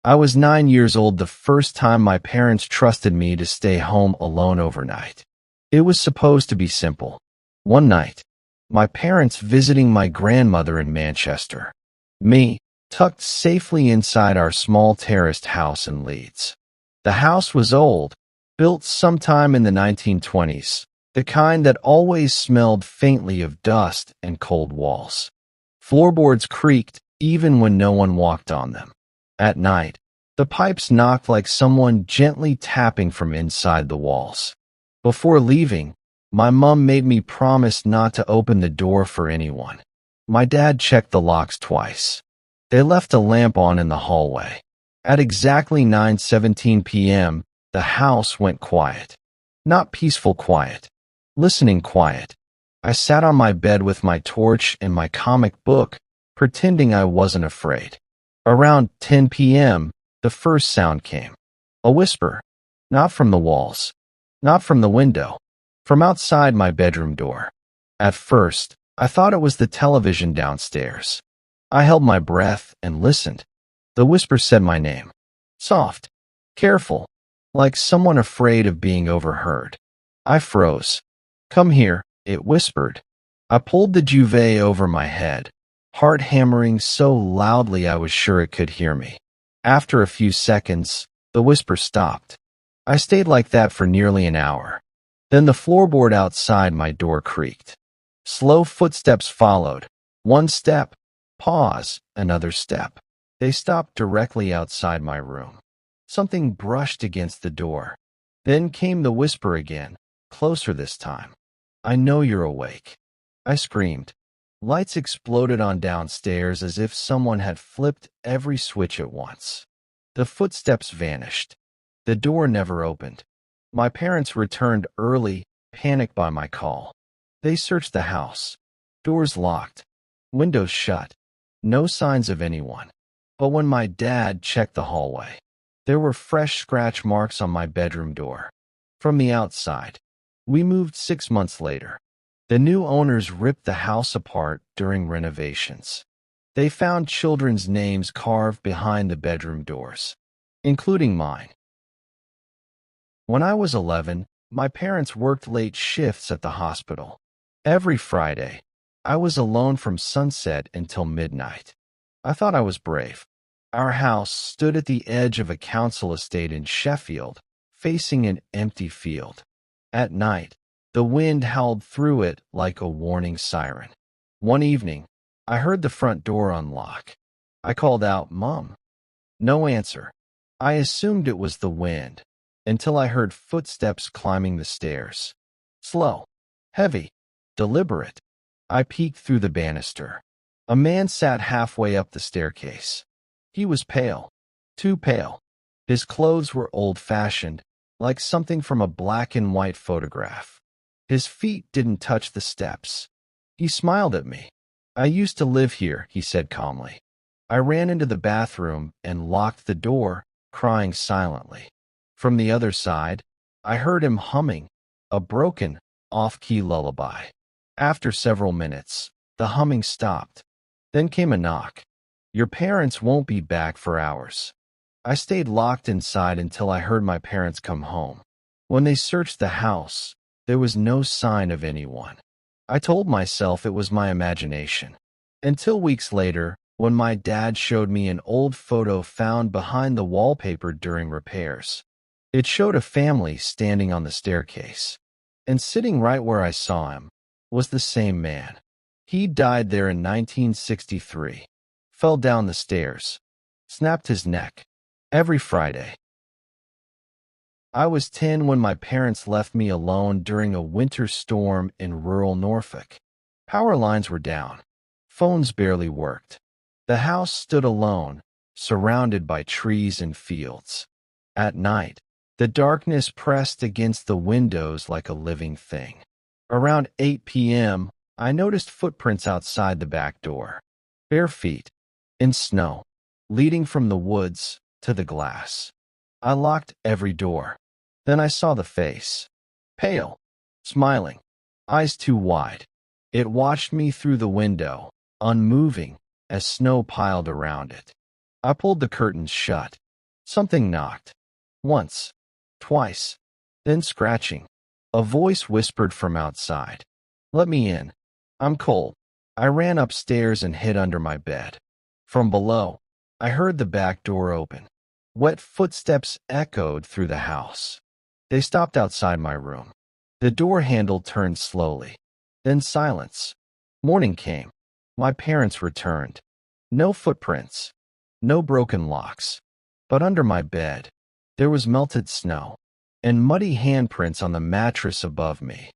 I was 9 years old the first time my parents trusted me to stay home alone overnight. It was supposed to be simple. One night, my parents visiting my grandmother in Manchester. Me, tucked safely inside our small terraced house in Leeds. The house was old, built sometime in the 1920s, the kind that always smelled faintly of dust and cold walls. Floorboards creaked even when no one walked on them. At night, the pipes knocked like someone gently tapping from inside the walls. Before leaving, my mom made me promise not to open the door for anyone. My dad checked the locks twice. They left a lamp on in the hallway. At exactly 9:17 p.m., the house went quiet. Not peaceful quiet, listening quiet. I sat on my bed with my torch and my comic book, pretending I wasn't afraid. Around 10 p.m., the first sound came. A whisper. Not from the walls. Not from the window. From outside my bedroom door. At first, I thought it was the television downstairs. I held my breath and listened. The whisper said my name. Soft. Careful. Like someone afraid of being overheard. I froze. Come here, it whispered. I pulled the duvet over my head, heart hammering so loudly I was sure it could hear me. After a few seconds, the whisper stopped. I stayed like that for nearly an hour. Then the floorboard outside my door creaked. Slow footsteps followed. One step. Pause. Another step. They stopped directly outside my room. Something brushed against the door. Then came the whisper again, closer this time. I know you're awake. I screamed. Lights exploded on downstairs as if someone had flipped every switch at once. The footsteps vanished. The door never opened. My parents returned early, panicked by my call. They searched the house. Doors locked. Windows shut. No signs of anyone. But when my dad checked the hallway, there were fresh scratch marks on my bedroom door. From the outside. We moved 6 months later. The new owners ripped the house apart during renovations. They found children's names carved behind the bedroom doors, including mine. When I was 11, my parents worked late shifts at the hospital. Every Friday, I was alone from sunset until midnight. I thought I was brave. Our house stood at the edge of a council estate in Sheffield, facing an empty field. At night, the wind howled through it like a warning siren. One evening, I heard the front door unlock. I called out, "Mom." No answer. I assumed it was the wind, until I heard footsteps climbing the stairs. Slow, heavy, deliberate. I peeked through the banister. A man sat halfway up the staircase. He was pale, too pale. His clothes were old-fashioned, like something from a black-and-white photograph. His feet didn't touch the steps. He smiled at me. "I used to live here," he said calmly. I ran into the bathroom and locked the door, crying silently. From the other side, I heard him humming, a broken, off-key lullaby. After several minutes, the humming stopped. Then came a knock. "Your parents won't be back for hours." I stayed locked inside until I heard my parents come home. When they searched the house, there was no sign of anyone. I told myself it was my imagination. Until weeks later, when my dad showed me an old photo found behind the wallpaper during repairs. It showed a family standing on the staircase. And sitting right where I saw him was the same man. He died there in 1963. Fell down the stairs. Snapped his neck. Every Friday. I was 10 when my parents left me alone during a winter storm in rural Norfolk. Power lines were down. Phones barely worked. The house stood alone, surrounded by trees and fields. At night, the darkness pressed against the windows like a living thing. Around 8 p.m., I noticed footprints outside the back door. Bare feet, in snow, leading from the woods to the glass. I locked every door. Then I saw the face. Pale, smiling, eyes too wide. It watched me through the window, unmoving, as snow piled around it. I pulled the curtains shut. Something knocked. Once. Twice. Then scratching. A voice whispered from outside. "Let me in. I'm cold." I ran upstairs and hid under my bed. From below, I heard the back door open. Wet footsteps echoed through the house. They stopped outside my room. The door handle turned slowly. Then silence. Morning came. My parents returned. No footprints. No broken locks. But under my bed, there was melted snow and muddy handprints on the mattress above me.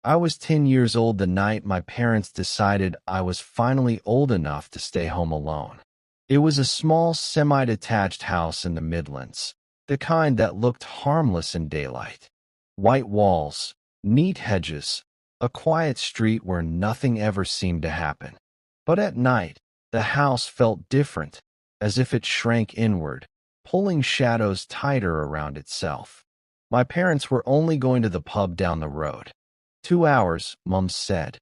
I was 10 years old the night my parents decided I was finally old enough to stay home alone. It was a small, semi-detached house in the Midlands, the kind that looked harmless in daylight. White walls, neat hedges, a quiet street where nothing ever seemed to happen. But at night, the house felt different, as if it shrank inward, pulling shadows tighter around itself. My parents were only going to the pub down the road. 2 hours, Mum said.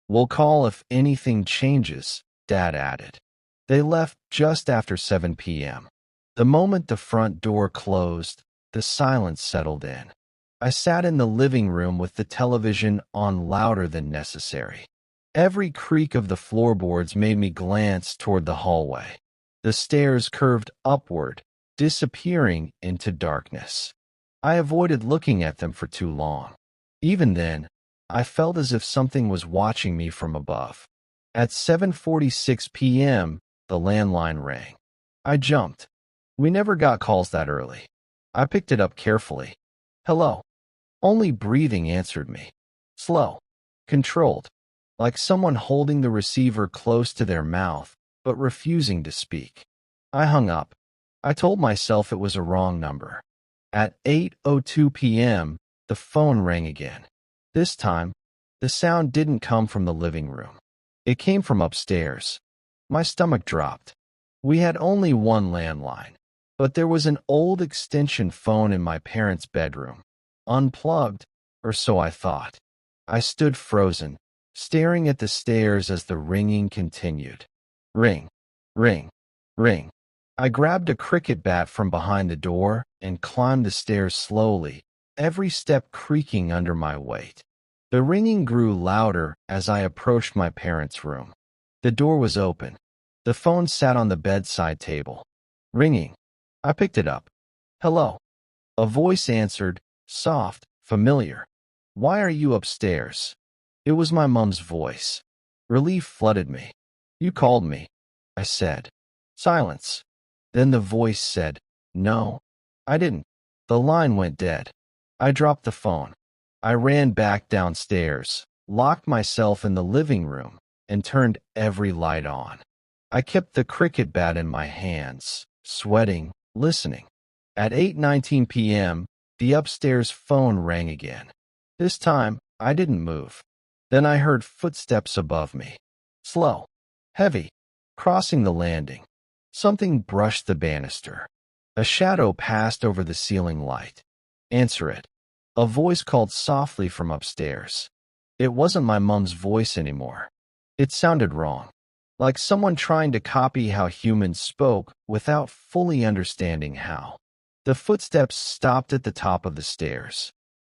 "We'll call if anything changes," Dad added. They left just after 7 p.m. The moment the front door closed, the silence settled in. I sat in the living room with the television on louder than necessary. Every creak of the floorboards made me glance toward the hallway. The stairs curved upward, disappearing into darkness. I avoided looking at them for too long. Even then, I felt as if something was watching me from above. At 7:46 p.m., the landline rang. I jumped. We never got calls that early. I picked it up carefully. "Hello." Only breathing answered me. Slow. Controlled. Like someone holding the receiver close to their mouth, but refusing to speak. I hung up. I told myself it was a wrong number. At 8:02 p.m., the phone rang again. This time, the sound didn't come from the living room. It came from upstairs. My stomach dropped. We had only one landline, but there was an old extension phone in my parents' bedroom. Unplugged, or so I thought. I stood frozen, staring at the stairs as the ringing continued. Ring, ring, ring. I grabbed a cricket bat from behind the door and climbed the stairs slowly, every step creaking under my weight. The ringing grew louder as I approached my parents' room. The door was open. The phone sat on the bedside table. Ringing. I picked it up. "Hello." A voice answered, soft, familiar. "Why are you upstairs?" It was my mom's voice. Relief flooded me. "You called me," I said. Silence. Then the voice said, "No, I didn't." The line went dead. I dropped the phone. I ran back downstairs, locked myself in the living room, and turned every light on. I kept the cricket bat in my hands, sweating, listening. At 8:19 p.m., the upstairs phone rang again. This time, I didn't move. Then I heard footsteps above me. Slow, heavy, crossing the landing. Something brushed the banister. A shadow passed over the ceiling light. "Answer it." A voice called softly from upstairs. It wasn't my mom's voice anymore. It sounded wrong, like someone trying to copy how humans spoke without fully understanding how. The footsteps stopped at the top of the stairs.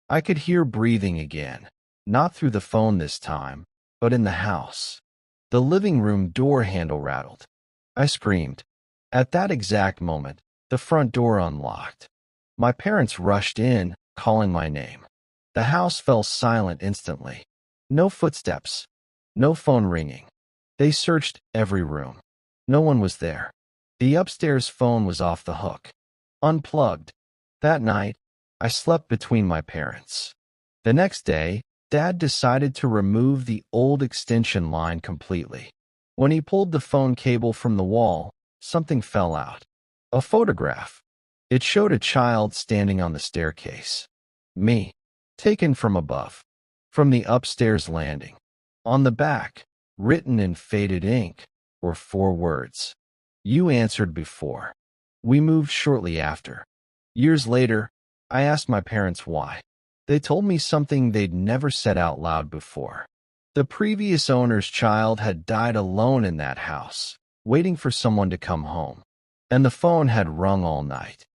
I could hear breathing again, not through the phone this time, but in the house. The living room door handle rattled. I screamed. At that exact moment, the front door unlocked. My parents rushed in, calling my name. The house fell silent instantly. No footsteps. No phone ringing. They searched every room. No one was there. The upstairs phone was off the hook. Unplugged. That night, I slept between my parents. The next day, Dad decided to remove the old extension line completely. When he pulled the phone cable from the wall, something fell out. A photograph. It showed a child standing on the staircase. Me. Taken from above. From the upstairs landing. On the back, written in faded ink, were 4 words. "You answered before." We moved shortly after. Years later, I asked my parents why. They told me something they'd never said out loud before. The previous owner's child had died alone in that house, waiting for someone to come home. and the phone had rung all night.